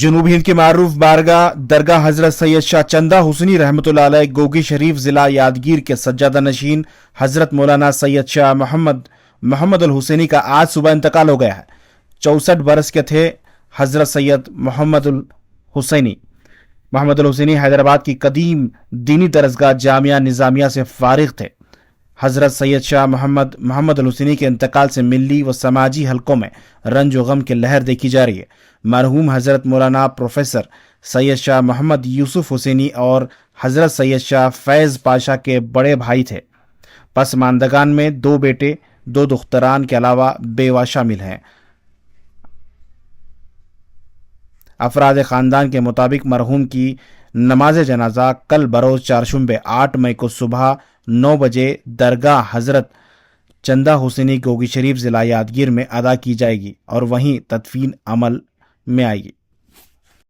جنوبی ہند کی معروف بارگاہ درگاہ حضرت سید شاہ چندہ حسینی رحمۃ اللہ علیہ گوگی شریف ضلع یادگیر کے سجادہ نشین حضرت مولانا سید شاہ محمد الحسینی کا آج صبح انتقال ہو گیا ہے۔ 64 برس کے تھے حضرت سید محمد الحسینی حیدرآباد کی قدیم دینی درسگاہ جامعہ نظامیہ سے فارغ تھے۔ حضرت سید شاہ محمد الحسینی کے انتقال سے ملی و سماجی حلقوں میں رنج و غم کی لہر دیکھی جا رہی ہے۔ مرحوم حضرت مولانا پروفیسر سید شاہ محمد یوسف حسینی اور حضرت سید شاہ فیض پاشا کے بڑے بھائی تھے۔ پسماندگان میں 2 بیٹے 2 دختران کے علاوہ بیوہ شامل ہیں۔ افراد خاندان کے مطابق مرحوم کی نماز جنازہ کل بروز چہارشنبے 8 مئی کو صبح 9 بجے درگاہ حضرت چندہ حسینی گوگی شریف ضلع یادگیر میں ادا کی جائے گی اور وہیں تدفین عمل میں آئے گی۔